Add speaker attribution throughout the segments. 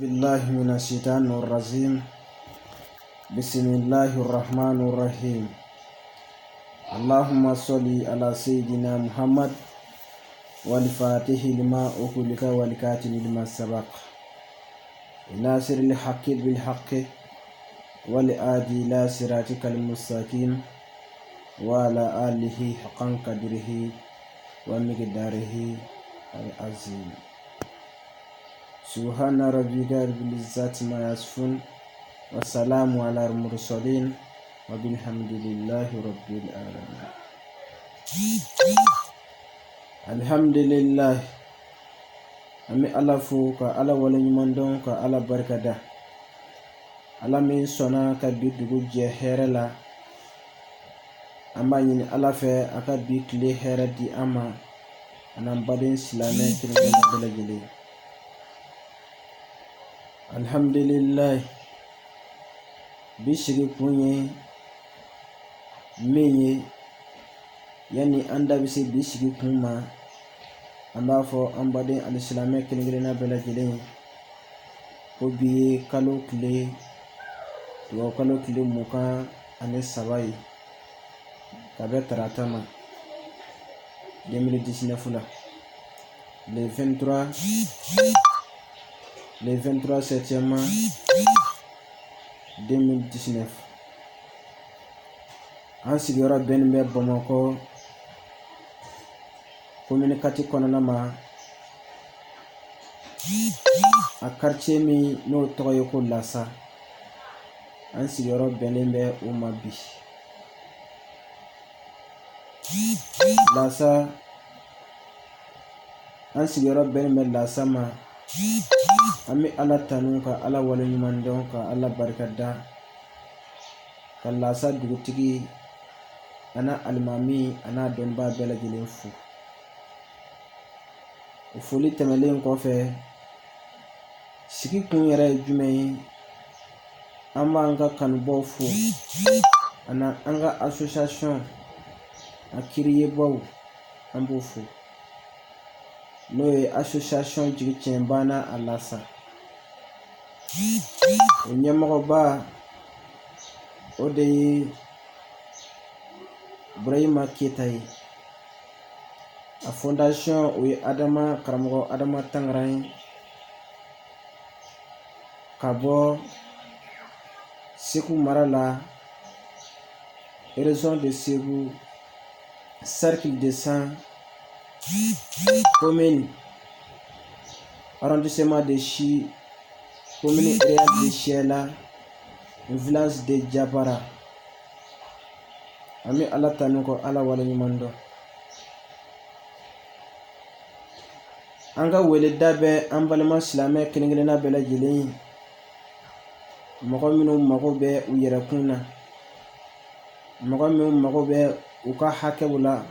Speaker 1: بالله من الشيطان الرجيم. بسم الله الرحمن الرحيم. اللهم صل على سيدنا محمد والفاتح لما أغلق والكاتب لما سبق ناصر الحق بالحق والهادي إلى صراطك المستقيم وعلى آله حق قدره ومقداره العظيم. سبحان ربك رب العزة ما يصفون والسلام على المرسلين وبالحمد لله رب العالمين. الحمد لله ami ala fo ka ala wale ɲuman dɔn ka ala barikada. Ala min sɔnna ka bi dugu jɛ hɛrɛ la, an b'a ɲini ala fɛ a ka bi tile hɛrɛ di an ma an'an baden silamɛ kelen-kelen bɛɛ lajɛlen. Alhamdulillah, bi sigi kun ye min ye yani an da bɛ se bi sigi kun ma, an b'a fɔ an baden alisilamɛ kelen-kelenna bɛɛ lajɛlen ko bi ye kalo tile tubabu kalo tile 23 ye ka bɛ tarata ma 2019 la le 23 septembre 2019. An sigiyɔrɔ bɛnnen bɛ Bamakɔ commune 4 kɔnɔna ma, a quartier min n'o tɔgɔ ye ko Lassa. An sigiyɔrɔ bɛnnen bɛ o ma bi. Lassa, an sigiyɔrɔ bɛnnen bɛ Lassa ma. An bɛ ala tanu ka ala wale ɲuman dɔn ka ala barikada, ka Lassa dugutigi ana alimami ana dɔnniba bɛɛ lajɛlen fo. O foli tɛmɛlen kɔfɛ, sigi kun yɛrɛ ye jumɛn ye? An b'an ka kanubaw fo ana an ka association a kiriyebaw, an b'o fo, n'o ye association jigi tiɲɛbana a Lassa. O ɲɛmɔgɔba o de ye Burahima Keyita ye. A fondation o ye karamɔgɔ Adama Tangara ye ka bɔ Segu mara la, région de Segu, cercle de San, commune arrondissement de Chi, commune rurale de Chiela, village de Jabara. Ami ala tanu ko ala wale ɲuman dɔn. An ka weleda bɛ an balima silamɛ kelen-kelenna bɛɛ lajɛlen ye, mɔgɔ minnu mago bɛ u yɛrɛkun na, mɔgɔ minnu mago bɛ u ka hakɛw la,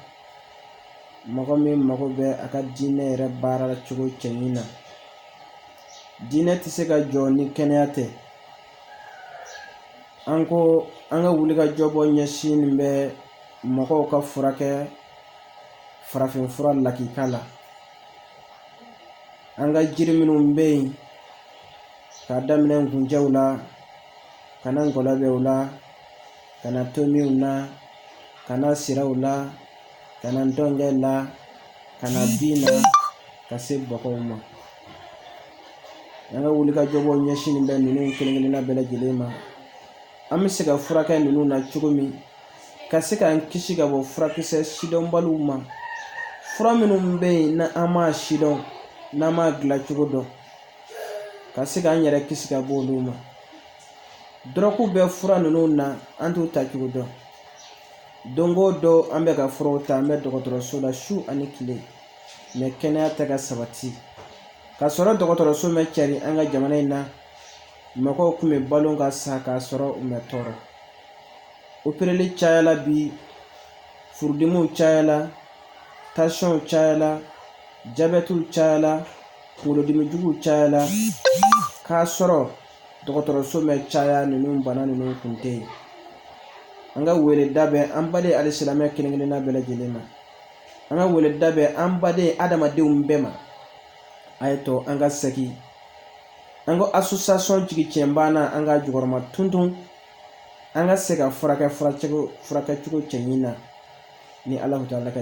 Speaker 1: mɔgɔ min mago bɛ a ka diinɛ yɛrɛ baara cogo cɛɲi na. Diinɛ tɛ se ka jɔ ni kɛnɛya tɛ. An ka wulikajɔbɔ ɲɛsin bɛ mɔgɔw ka furakɛ farafinfura lakika la. An ka jiri minnu bɛ yen, k'a daminɛ nkunjɛw la, ka na ngɔlɔbɛw la, ka na tomiw na, ka na siraw la, ka na ndɔngɛ la, ka na bin na, ka se bɔgɔw ma. An ka wulikajɔbɔ ɲɛsin bɛ ninnu kelen-kelenna bɛɛ lajɛlen ma. An bɛ se ka furakɛ ninnu na cogo min ka se k'an kisi ka bɔ furakisɛ sidɔnbaliw ma. Fura minnu bɛ yen na an m'a sidɔn, n'an m'a dilan cogo dɔn, ka se k'an yɛrɛ kisi ka bɔ olu ma. Dɔrɔgu bɛ fura ninnu na an t'u ta cogo dɔn. Don o don an bɛ ka furaw ta, an bɛ dɔgɔtɔrɔso la su ani tile, mais kɛnɛya tɛ ka sabati. Ka sɔrɔ dɔgɔtɔrɔso mɛ cari an ka jamana in na, mɔgɔw tun bɛ balo ka sa k'a sɔrɔ u mɛ tɔɔrɔ. Opereli cayala bi, furudimiw cayala, tension cayala, jabɛtiw cayala, kunkolodimijuguw cayala, k'a sɔrɔ dɔgɔtɔrɔso mɛ caya ninnu bana ninnu kun tɛ yen. An ka weleda bɛ an baden alisilamɛ kelen-kelenna bɛɛ lajɛlen ma. An ka weleda bɛ an baden adamadenw bɛɛ ma. A ye to an ka segin an ko association jigi cɛnba na an ka jukɔrɔma tuntun an ka se ka furakɛ cogo cɛɲi na ni Alahu Taala ka